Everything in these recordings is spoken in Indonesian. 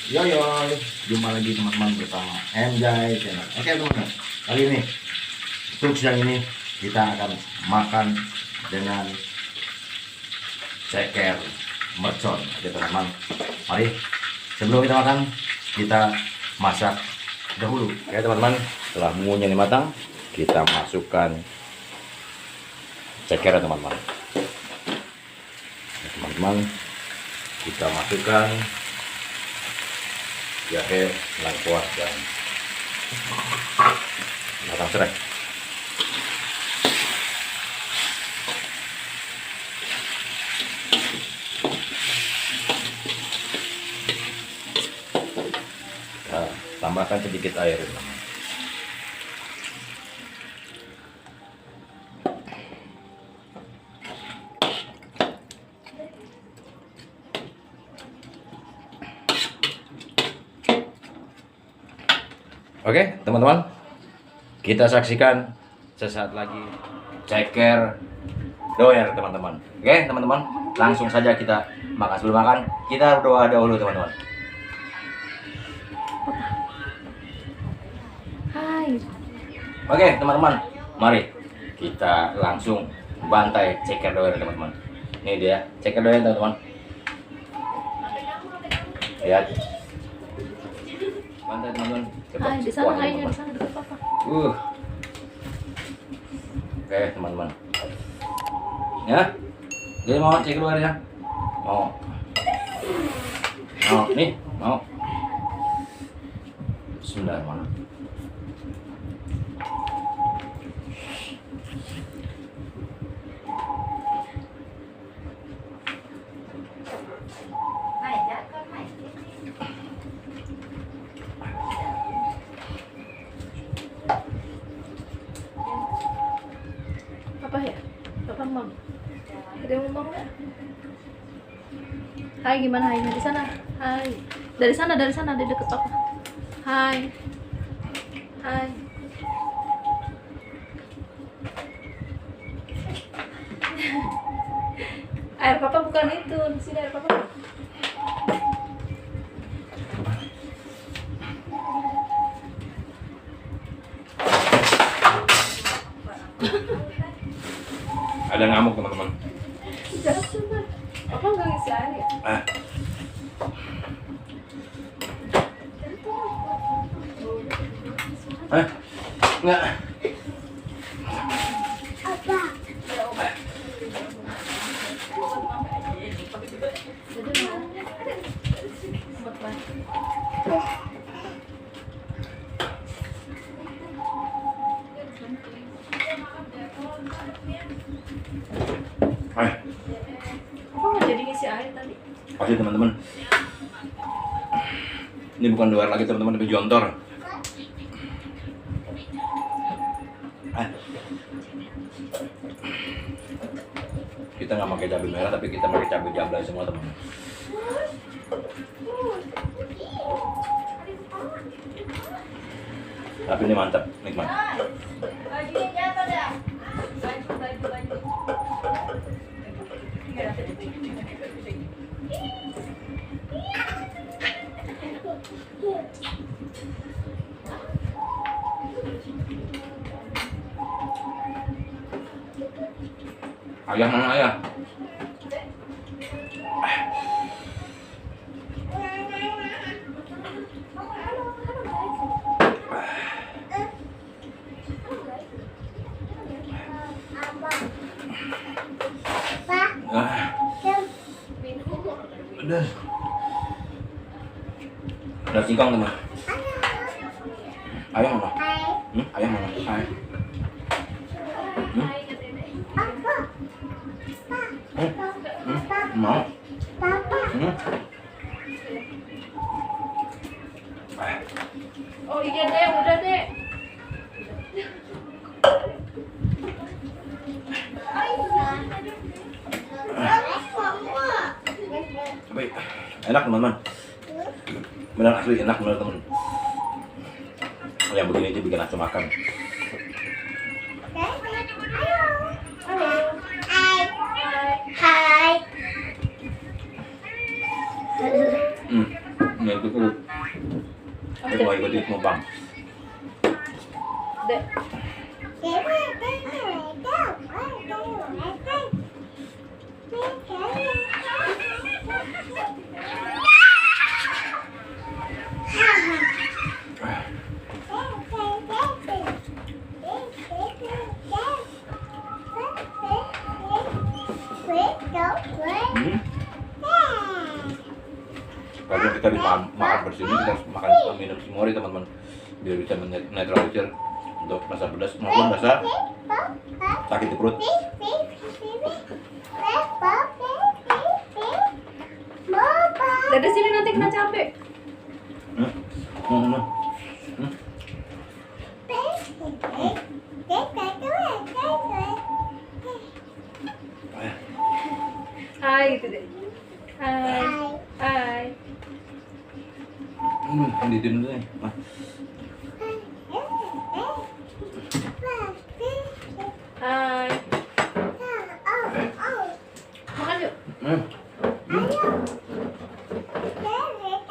Yo yo, jumpa lagi teman-teman bersama Enjoy Channel. Oke teman-teman, kali ini untuk siang ini kita akan makan dengan ceker mercon. Oke teman-teman, mari sebelum kita makan kita masak dahulu. Oke teman-teman, setelah bumbunya ini matang, kita masukkan ceker teman-teman. Teman-teman, kita masukkan jahe, lengkuas dan batang serai. Kita tambahkan sedikit air. Oke teman-teman, kita saksikan sesaat lagi ceker doer teman-teman. Oke teman-teman, langsung saja kita makan. Sebelum makan kita berdoa dahulu teman-teman. Hai. Oke teman-teman, mari kita langsung bantai ceker doer teman-teman. Ini dia ceker doer teman-teman. Lihat, bantai teman-teman. Hai, di sana kayaknya, di sana dekat papa. Oke teman-teman, ya jadi mau cek luar ya, mau nih mau Bismillahirrahmanirrahim. Apa ya? Papa mau. Ada yang mau nggak? Hai, gimana hainya di sana? Hai. Dari sana di dekat papa. Hai. Hai. Air papa bukan itu, di sini air papa. Ada ngamuk teman-teman. Jangan coba. Papa nggak ngisi air ya? Enggak. Papa nggak jadi ngisi air tadi? Oke teman-teman, ini bukan doer lagi teman-teman, tapi jontor. Kita nggak pakai cabai merah, tapi kita pakai cabai jablay semua teman. Tapi ini mantap, nikmat. Ayah mana ayah? Udah singkong teman. Ayah mana? Ayah mana? Ayah. Mau? Oh iya deh, udah deh. Baik, enak teman-teman. Benar asli enak benar teman. Yang begini aja bikin nafsu makan. Hai. Ini ikut. Dia mau ikut mau bang. Dek. Kalau kita makan bersini, kita harus makan minum simori teman-teman, biar bisa menetralisir untuk rasa pedas maupun rasa sakit di perut. Dede sini nanti kena capek. Hai gitu deh. Hai. Hai. Ini dulu nih. Hai. Makan yuk.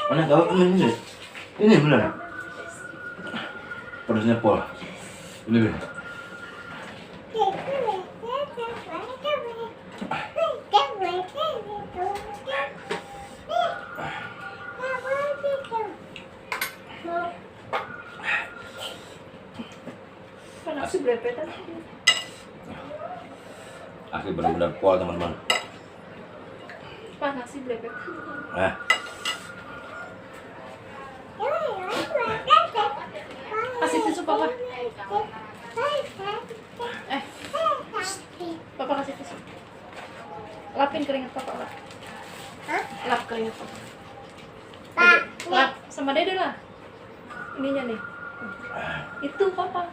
Mana tahu ini? Ini benar. Pedasnya pol. Ini benar. Nasi belepetan. Asli benar-benar pol teman-teman. Pak nasi belepetan. Kasih tisu papa. Papa kasih tisu. Lapin keringat papa lah. Lap keringat papa. Dede, lap sama dede lah. Ininya nih. Itu papa.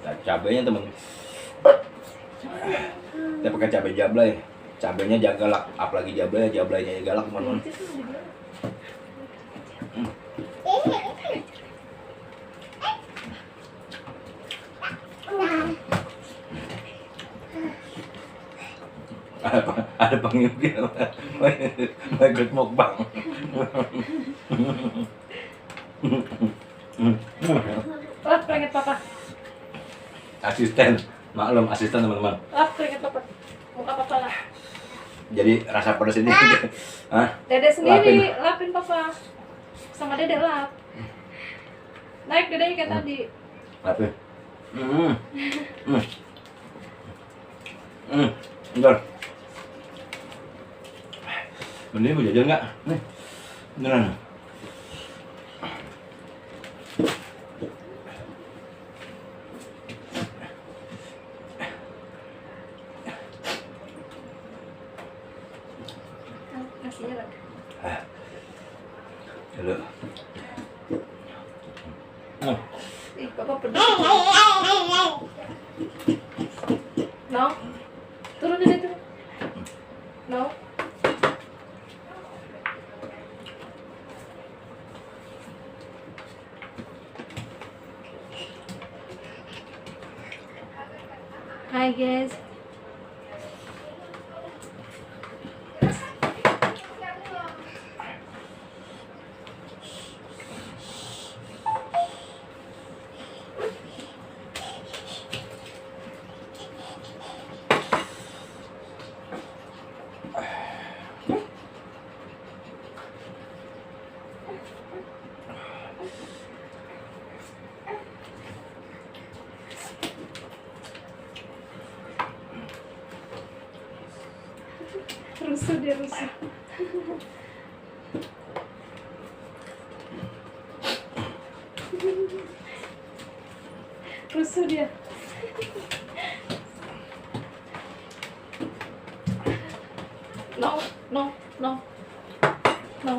Nah, cabenya temen, kita pakai cabai jablay. Cabenya jangan galak, apalagi jablaynya galak teman-teman. Ada pengikut mau ikut mukbang. Lap keringat papa. Asisten, maklum asisten teman-teman. Lap keringat papa. Muka papa lah. Jadi rasa pedas ini, Dede sendiri lapin papa. Sama dede lap. Naik dede kayak tadi. lapin. Bentar. Mending mau jajan nggak? Nih, beneran. Nasinya lah. Dulu. Ih, papa pedas. No. Turun dede turun. No. Hi guys. Rusuh dia rusuh. Rusuh dia. No, no, no, no.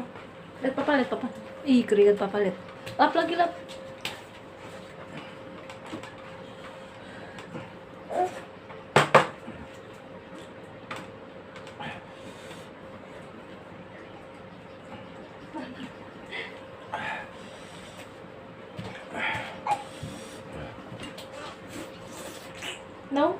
Lihat papa, lihat papa. Ih, keringat papa, lihat. Lap lagi, lap. No.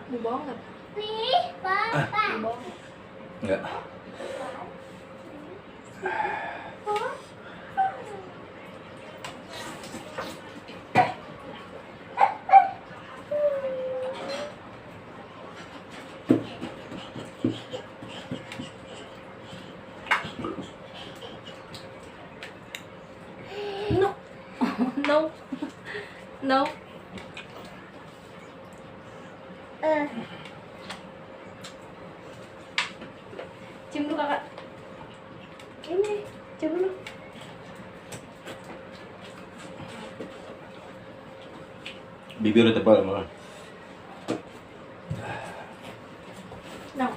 Mau bohong nggak? Mau bohong nggak? Enggak. No. No. No. Cium dulu kakak. Ini, cium dulu. Bibir udah tebal malah. No.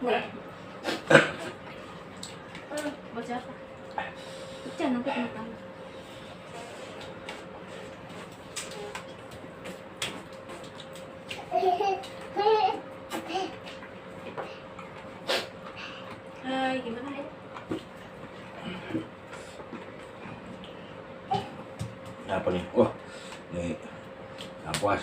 Nggak. Buat siapa? Pecah nanti kena tangan. Hai, gimana ya? Apa nih? Wah, nih ampas.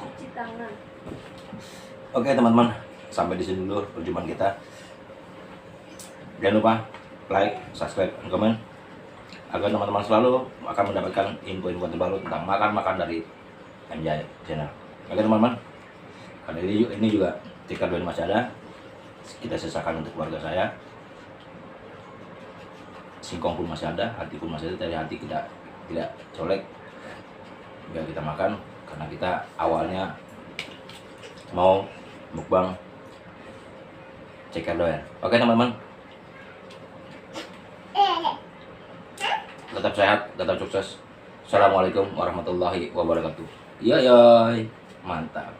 Cuci tangan. Oke teman-teman, sampai di sini dulu perjumpaan kita. Jangan lupa like, subscribe, dan komen agar teman-teman selalu akan mendapatkan info-info terbaru tentang makan-makan dari MJ Channel. Oke teman-teman, kali ini juga tikar doain masih ada, kita sisakan untuk keluarga saya. singkong pun masih ada, hati pun masih ada. Dari hati kita tidak colek, biar kita makan karena kita awalnya mau mukbang ceker doer. Oke teman-teman, tetap sehat, tetap sukses. Assalamualaikum warahmatullahi wabarakatuh. Iya, mantap.